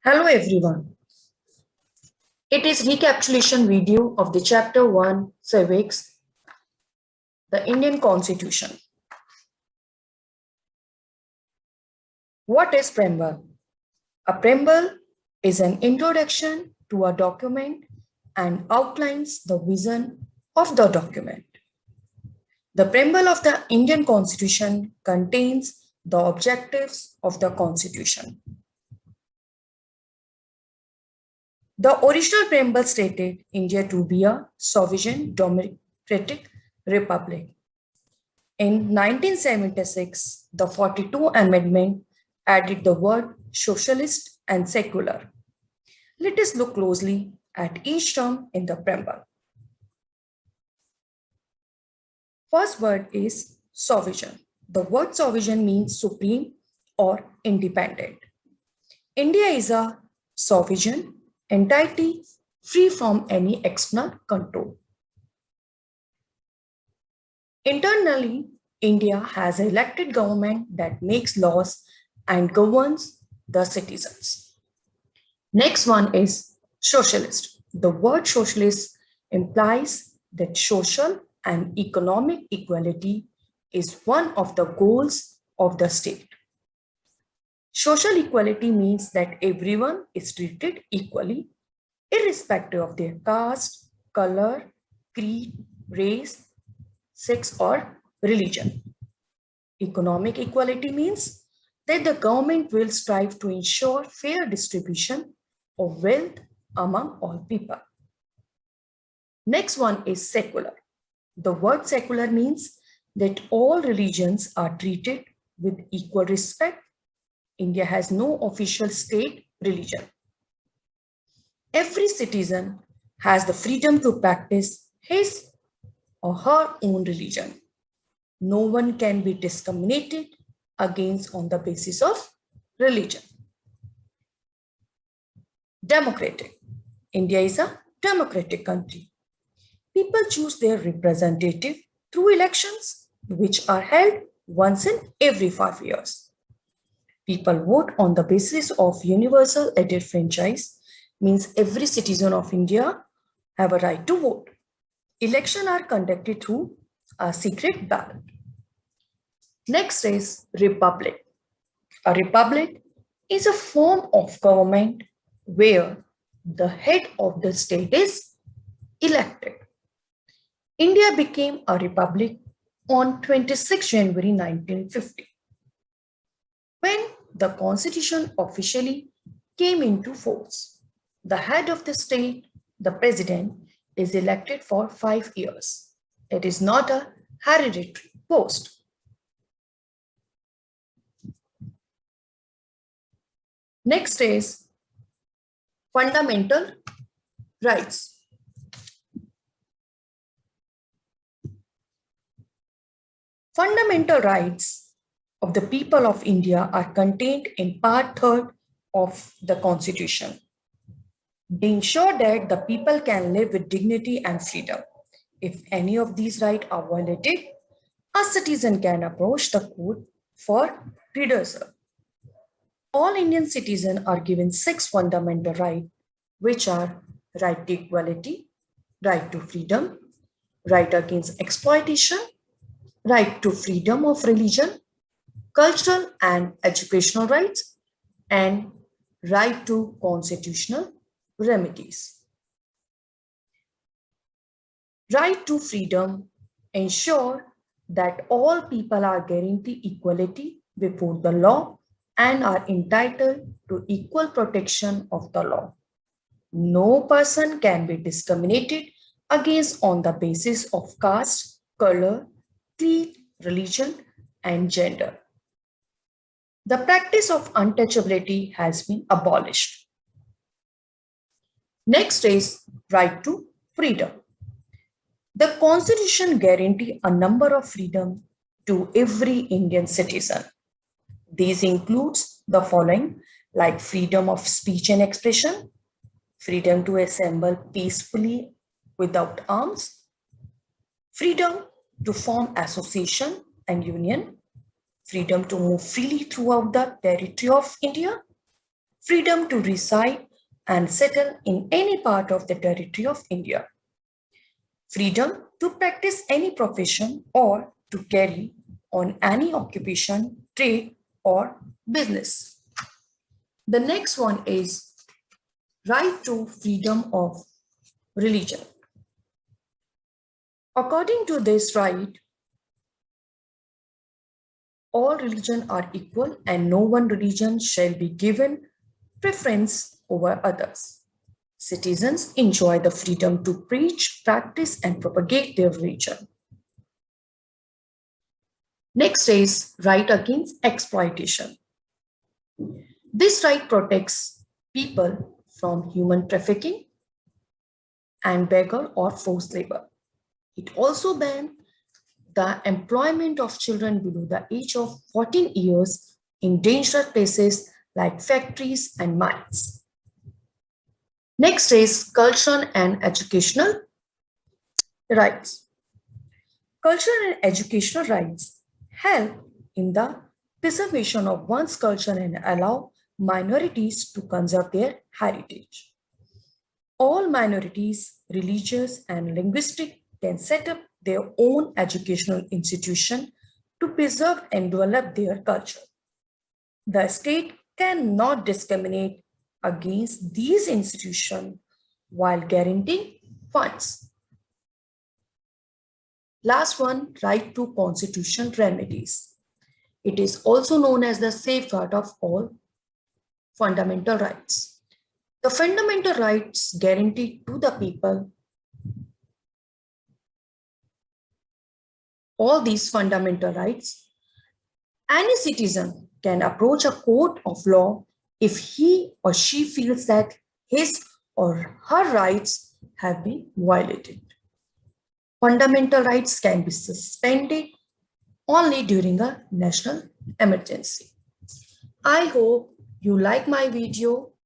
Hello everyone. It is recapitulation video of the chapter 1 Civics, the Indian Constitution. What is preamble? A preamble is an introduction to a document and outlines the vision of the document. The preamble of the Indian Constitution contains the objectives of the Constitution. The original preamble stated India to be a sovereign democratic republic. In 1976, the 42 Amendment added the word socialist and secular. Let us look closely at each term in the preamble. First word is sovereign. The word sovereign means supreme or independent. India is a sovereign entity free from any external control. Internally, India has an elected government that makes laws and governs the citizens. Next one is socialist. The word socialist implies that social and economic equality is one of the goals of the state. Social equality means that everyone is treated equally, irrespective of their caste, color, creed, race, sex, or religion. Economic equality means that the government will strive to ensure fair distribution of wealth among all people. Next one is secular. The word secular means that all religions are treated with equal respect. India has no official state religion. Every citizen has the freedom to practice his or her own religion. No one can be discriminated against on the basis of religion. Democratic. India is a democratic country. People choose their representative through elections, which are held once in every 5 years. People vote on the basis of universal adult franchise, means every citizen of India have a right to vote. Elections are conducted through a secret ballot. Next is republic. A republic is a form of government where the head of the state is elected. India became a republic on 26 January 1950. When the constitution officially came into force, the head of the state, the president, is elected for 5 years. It is not a hereditary post. Next is fundamental rights. Fundamental rights of the people of India are contained in Part 3 of the Constitution. They ensure that the people can live with dignity and freedom. If any of these rights are violated, a citizen can approach the court for redressal. All Indian citizens are given 6 fundamental rights, which are right to equality, right to freedom, right against exploitation, right to freedom of religion, cultural and educational rights, and right to constitutional remedies. Right to freedom ensure that all people are guaranteed equality before the law and are entitled to equal protection of the law. No person can be discriminated against on the basis of caste, color, creed, religion, and gender. The practice of untouchability has been abolished. Next is right to freedom. The Constitution guarantees a number of freedoms to every Indian citizen. These include the following, like freedom of speech and expression, freedom to assemble peacefully without arms, freedom to form association and union, freedom to move freely throughout the territory of India, freedom to reside and settle in any part of the territory of India, freedom to practice any profession or to carry on any occupation, trade, or business. The next one is right to freedom of religion. According to this right, all religions are equal and no one religion shall be given preference over others. Citizens enjoy the freedom to preach, practice, and propagate their religion. Next is right against exploitation. This right protects people from human trafficking and beggar or forced labor. It also bans the employment of children below the age of 14 years in dangerous places like factories and mines. Next is cultural and educational rights. Cultural and educational rights help in the preservation of one's culture and allow minorities to conserve their heritage. All minorities, religious and linguistic, can set up their own educational institution to preserve and develop their culture. The state cannot discriminate against these institutions while guaranteeing funds. Last one, right to constitutional remedies. It is also known as the safeguard of all fundamental rights. The fundamental rights guaranteed to the people. All these fundamental rights, any citizen can approach a court of law if he or she feels that his or her rights have been violated. Fundamental rights can be suspended only during a national emergency. I hope you like my video.